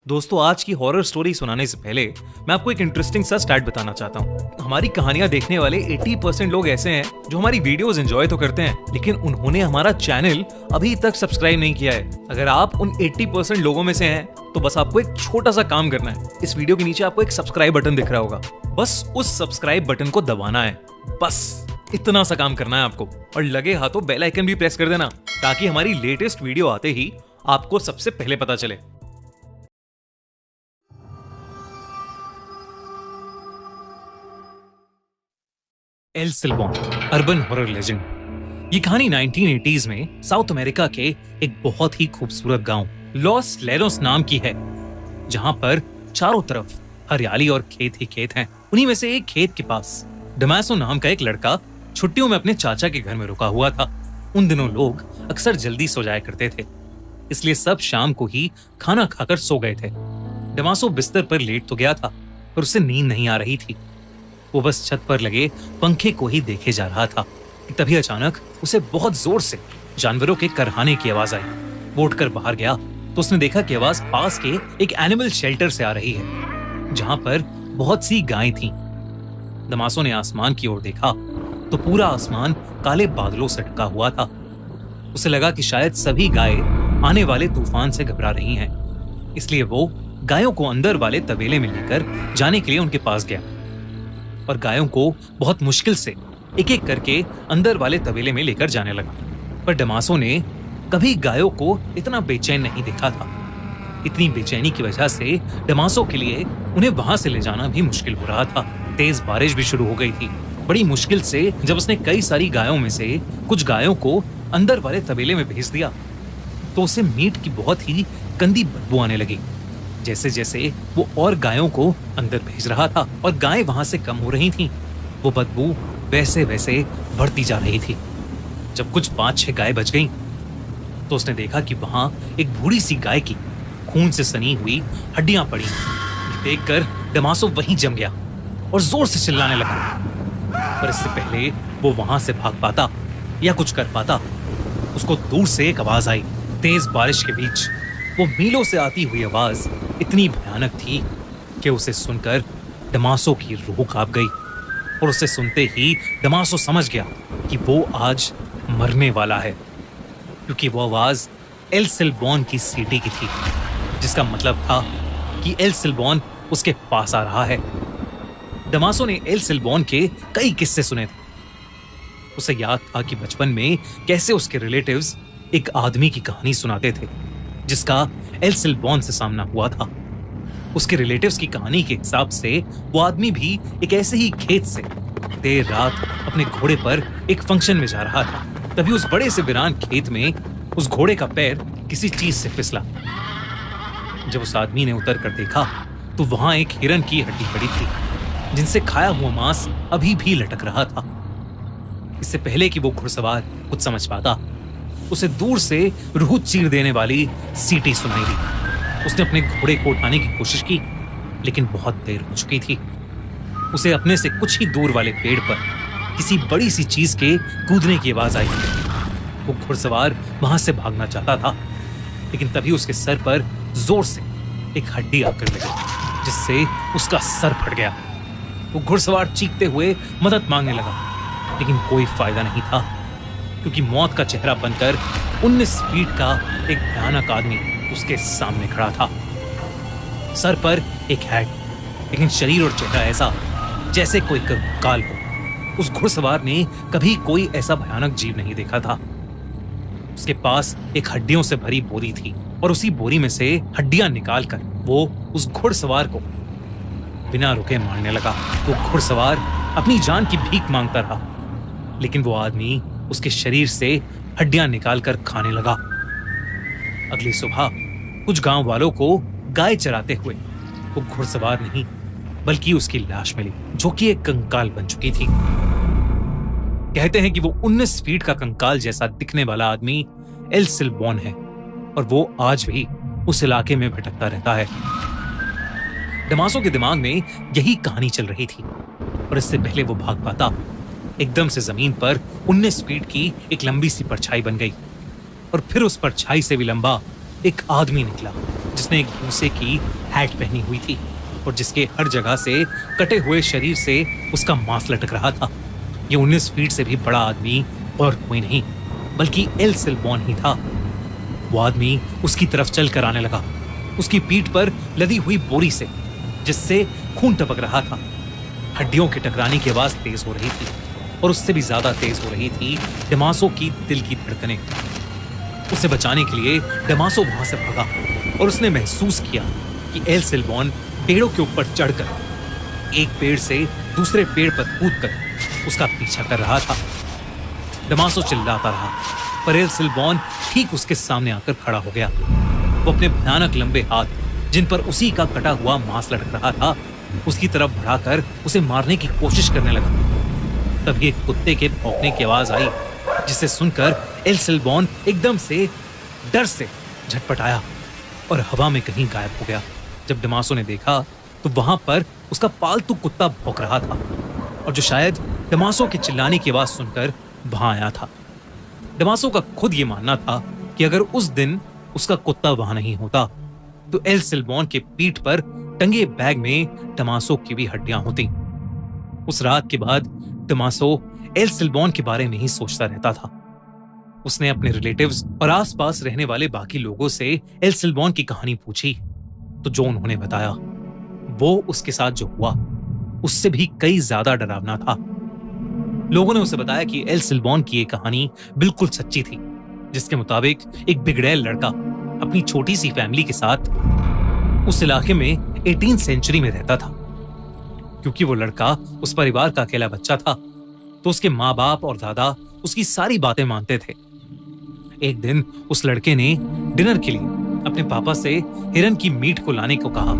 दोस्तों, आज की हॉरर स्टोरी सुनाने से पहले मैं आपको एक इंटरेस्टिंग सा स्टैट बताना चाहता हूँ। हमारी कहानियां देखने वाले 80% लोग ऐसे हैं जो हमारी वीडियोस एंजॉय तो करते हैं, लेकिन उन्होंने हमारा चैनल अभी तक सब्सक्राइब नहीं किया है। अगर आप उन 80% लोगों में से हैं, तो बस आपको एक छोटा सा काम करना है। इस वीडियो के नीचे आपको एक सब्सक्राइब बटन दिख रहा होगा, बस उस सब्सक्राइब बटन को दबाना है। बस इतना सा काम करना है आपको, और लगे हाथों बेल आइकन भी प्रेस कर देना, ताकि हमारी लेटेस्ट वीडियो आते ही आपको सबसे पहले पता चले। El Silbon, urban horror legend. ये कहानी 1980s में साउथ अमेरिका के एक बहुत ही खूबसूरत गांव लॉस लेनोस नाम की है, जहां पर चारों तरफ हरियाली और खेत ही खेत हैं। उन्हीं में से एक खेत के पास डमासो नाम का एक लड़का छुट्टियों में अपने चाचा के घर में रुका हुआ था। उन दिनों लोग अक्सर जल्दी सो जाया करते थे, इसलिए सब शाम को ही खाना खाकर सो गए थे। डमासो बिस्तर पर लेट तो गया था, पर उसे नींद नहीं आ रही थी। वो बस छत पर लगे पंखे को ही देखे जा रहा था कि तभी अचानक उसे बहुत जोर से जानवरों के करहाने की आवाज आई। वो उठकर बाहर गया तो उसने देखा कि आवाज पास के एक एनिमल शेल्टर से आ रही है, जहां पर बहुत सी गायें थीं। डमासो ने आसमान की ओर देखा तो पूरा आसमान काले बादलों से ढका हुआ था। उसे लगा कि शायद सभी गायें आने वाले तूफान से घबरा रही हैं, इसलिए वो गायों को अंदर वाले तबेले में लेकर जाने के लिए उनके पास गया और गायों को बहुत मुश्किल से एक एक करके अंदर वाले तबेले में लेकर जाने लगा। पर डमासो ने कभी गायों को इतना बेचैन नहीं देखा था। इतनी बेचैनी की वजह से डमासो के लिए उन्हें वहां से ले जाना भी मुश्किल हो रहा था। तेज बारिश भी शुरू हो गई थी। बड़ी मुश्किल से जब उसने कई सारी गायों में से कुछ गायों को अंदर वाले तबेले में भेज दिया, तो उसे मीट की बहुत ही गंदी बदबू आने लगी। जैसे जैसे वो और गायों को अंदर भेज रहा था और गायें वहां से कम हो रही थीं, वो बदबू वैसे वैसे बढ़ती जा रही थी। जब कुछ 5-6 गायें बच गईं, तो उसने देखा कि वहां एक बूढ़ी सी गाय की खून से सनी हुई हड्डियां पड़ी। देखकर डमासो वहीं जम गया और जोर से चिल्लाने लगा। पर इससे पहले वो वहां से भाग पाता या कुछ कर पाता, उसको दूर से एक आवाज आई। तेज बारिश के बीच वो मीलों से आती हुई आवाज इतनी भयानक थी कि उसे सुनकर डमासो की रूह कांप गई, और उसे सुनते ही डमासो समझ गया कि वो आज मरने वाला है, क्योंकि वो आवाज एल सिल्बॉन की सीटी की थी, जिसका मतलब था कि एल सिल्बॉन उसके पास आ रहा है। डमासो ने एल सिल्बॉन के कई किस्से सुने थे। उसे याद था कि बचपन में कैसे उसके रिलेटिव्स एक आदमी की कहानी सुनाते थे जिसका एल सिल्बॉन से सामना हुआ था। उसके रिलेटिव्स की कहानी के हिसाब से वो आदमी भी एक ऐसे ही खेत से देर रात अपने घोड़े पर एक फंक्शन में जा रहा था। तभी उस बड़े से वीरान खेत में उस घोड़े का पैर किसी चीज से फिसला। जब उस आदमी ने उतर कर देखा तो वहां एक हिरन की हड्डी पड़ी थी, जिनसे खाया हुआ मांस अभी भी लटक रहा था। इससे पहले कि वो घुड़सवार कुछ समझ पाता, उसे दूर से रूह चीर देने वाली सीटी सुनाई दी। उसने अपने घोड़े को उठाने की कोशिश की, लेकिन बहुत देर हो चुकी थी। उसे अपने से कुछ ही दूर वाले पेड़ पर किसी बड़ी सी चीज के कूदने की आवाज आई। वो घुड़सवार वहां से भागना चाहता था, लेकिन तभी उसके सर पर जोर से एक हड्डी आकर लगी, जिससे उसका सर फट गया। वो घुड़सवार चीखते हुए मदद मांगने लगा, लेकिन कोई फायदा नहीं था, क्योंकि मौत का चेहरा बनकर 19 फीट का एक भयानक आदमी उसके सामने खड़ा था। सर पर एक हैट, लेकिन शरीर और चेहरा ऐसा जैसे कोई कंकाल हो। उस घुड़सवार ने कभी कोई ऐसा भयानक जीव नहीं देखा था। उसके पास एक हड्डियों से भरी बोरी थी, और उसी बोरी में से हड्डियां निकालकर वो उस घुड़सवार को बिना रुके मारने लगा। वो घुड़सवार अपनी जान की भीख मांगता रहा, लेकिन वो आदमी उसके शरीर से हड्डियां निकालकर खाने लगा। अगली सुबह कुछ गांव वालों को गाय चराते हुए वो घुड़सवार नहीं, बल्कि उसकी लाश मिली, जो कि एक कंकाल बन चुकी थी। कहते हैं कि वो 19 फीट का कंकाल जैसा दिखने वाला आदमी एल सिल्बॉन है, और वो आज भी उस इलाके में भटकता रहता है। डमासो के दिमाग में यही कहानी चल रही थी, और इससे पहले वो भाग पाता, एकदम से जमीन पर 19 फीट की एक लंबी सी परछाई बन गई, और फिर उस परछाई से भी लंबा एक आदमी निकला, जिसने एक भूसे की हैट पहनी हुई थी और जिसके हर जगह से कटे हुए शरीर से उसका मांस लटक रहा था। ये 19 फीट से भी बड़ा आदमी और कोई नहीं बल्कि एल सेल्बॉन ही था। वो आदमी उसकी तरफ चल कर आने लगा, उसकी पीठ पर लदी हुई बोरी से, जिससे खून टपक रहा था। हड्डियों के टकराने की आवाज तेज हो रही थी और उससे भी ज्यादा तेज हो रही थी डमासो की दिल की धड़कनें। उसे बचाने के लिए डमासो वहां से भागा और उसने महसूस किया कि एल सेल्बॉन पेड़ों के ऊपर चढ़कर एक पेड़ से दूसरे पेड़ पर कूदकर उसका पीछा कर रहा था। डमासो चिल्लाता रहा, पर एल सेल्बॉन ठीक उसके सामने आकर खड़ा हो गया। वो अपने भयानक लंबे हाथ, जिन पर उसी का कटा हुआ मांस लटक रहा था, उसकी तरफ बढ़ाकर उसे मारने की कोशिश करने लगा। तभी एक कुत्ते के भौंकने की आवाज आई, जिसे सुनकर एल सेल्बॉन एकदम से डर से झटपटाया और हवा में कहीं गायब हो गया। जब डमासो ने देखा तो वहां पर उसका पालतू कुत्ता भौंक रहा था और जो शायद डमासो के चिल्लाने की आवाज सुनकर वहां आया था। डमासो का खुद ये मानना था कि अगर उस दिन उसका कुत्ता वहां नहीं होता तो एल सेल्बॉन के पीठ पर टंगे बैग में डमासो की भी हड्डियां होती। उस रात के बाद डमासो एल सेल्बॉन के बारे में ही सोचता रहता था। उसने अपने रिलेटिव्स और आसपास रहने वाले बाकी लोगों से एल सेल्बॉन की कहानी पूछी तो जो उन्होंने बताया वो उसके साथ जो हुआ उससे भी कई ज्यादा डरावना था। लोगों ने उसे बताया कि एल सेल्बॉन की ये कहानी बिल्कुल सच्ची थी, जिसके मुताबिक एक बिगड़ैल लड़का अपनी छोटी सी फैमिली के साथ उस इलाके में 18th सेंचुरी में रहता था। क्योंकि वो लड़का उस परिवार का अकेला बच्चा था तो उसके माँ बाप और दादा उसकी सारी बातें मानते थे। एक दिन उस लड़के ने डिनर के लिए अपने पापा से हिरन की मीट को लाने को कहा,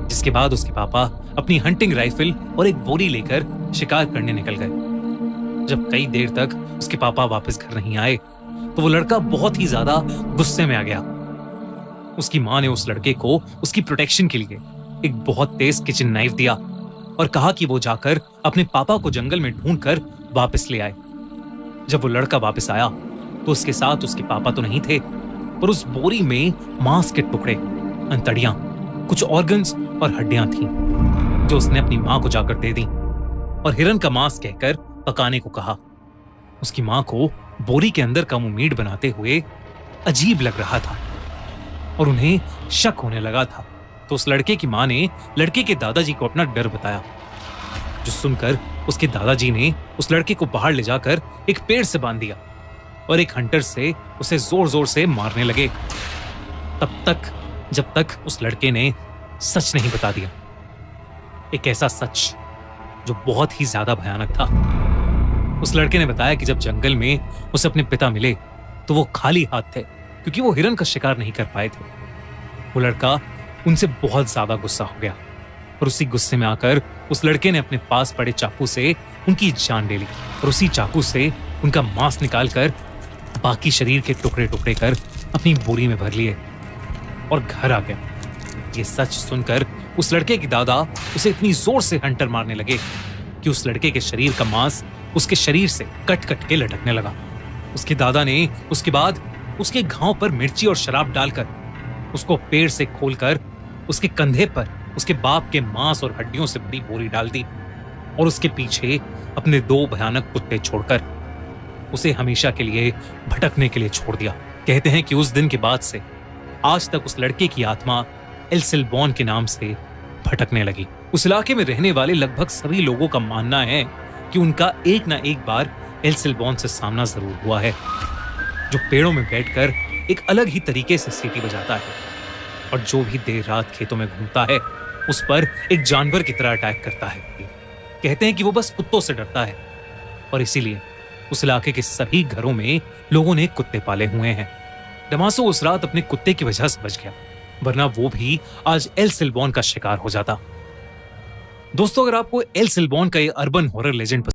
जिसके बाद उसके पापा अपनी हंटिंग राइफल और एक बोरी लेकर शिकार करने निकल गए। जब कई देर तक उसके पापा वापस घर नहीं आए तो वो लड़का बहुत ही ज्यादा गुस्से में आ गया। उसकी माँ ने उस लड़के को उसकी प्रोटेक्शन के लिए एक बहुत तेज किचन नाइफ दिया और कहा कि वो जाकर अपने पापा को जंगल में ढूंढकर वापस ले आए। जब वो लड़का वापस आया तो उसके साथ उसके पापा तो नहीं थे, पर उस बोरी में मांस के टुकड़े, अंतड़ियां, कुछ ऑर्गन्स और हड्डियां थीं, जो उसने अपनी मां को जाकर दे दी और हिरन का मांस कहकर पकाने को कहा। उसकी मां को बोरी के अंदर का मुंह मीट बनाते हुए अजीब लग रहा था और उन्हें शक होने लगा था। तो उस लड़के की मां ने लड़के के दादाजी को अपना डर बताया, जो सुनकर उसके दादाजी ने उस लड़के को बाहर ले जाकर एक पेड़ से बांध दिया और एक हंटर से उसे जोर जोर से मारने लगे, तब तक जब तक उस लड़के ने सच नहीं बता दिया। एक ऐसा सच जो बहुत ही ज्यादा भयानक था। उस लड़के ने बताया कि जब जंगल में उसे अपने पिता मिले तो वो खाली हाथ थे, क्योंकि वो हिरन का शिकार नहीं कर पाए थे। वो लड़का उनसे बहुत ज्यादा गुस्सा हो गया और उसी गुस्से में आकर उस लड़के ने अपने पास पड़े चाकू से उनकी जान ले ली और उसी चाकू से उनका मांस निकालकर बाकी शरीर के टुकड़े टुकड़े कर अपनी बोरी में भर लिए और घर आ गया। ये सच सुनकर उस लड़के के दादा उसे इतनी जोर से हंटर मारने लगे कि उस लड़के के शरीर का मांस उसके शरीर से कट कट के लटकने लगा। उसके दादा ने उसके बाद उसके घाव पर मिर्ची और शराब डालकर उसको पेड़ से खोलकर उसके कंधे पर उसके बाप के मांस और हड्डियों से भरी बोरी डाल दी और उसके पीछे अपने 2 भयानक कुत्ते छोड़कर उसे हमेशा के लिए भटकने के लिए छोड़ दिया। कहते हैं कि उस दिन के बाद से आज तक उस लड़के की आत्मा एल सेल्बॉन के नाम से भटकने लगी। उस इलाके में रहने वाले लगभग सभी लोगों का मानना है कि उनका एक ना एक बार एल सेल्बॉन से सामना जरूर हुआ है, जो पेड़ों में बैठकर एक अलग ही तरीके से सीटी बजाता है और जो भी देर रात खेतों में घूमता है उस पर एक जानवर की तरह अटैक करता है। कहते हैं कि वो बस कुत्तों से डरता है और इसीलिए उस इलाके के सभी घरों में लोगों ने कुत्ते पाले हुए हैं। डमासो उस रात अपने कुत्ते की वजह से बच गया, वरना वो भी आज एल सेल्बॉन का शिकार हो जाता। दोस्तों, अगर आपको एल सेल्बॉन का ये अर्बन हॉरर लेजेंड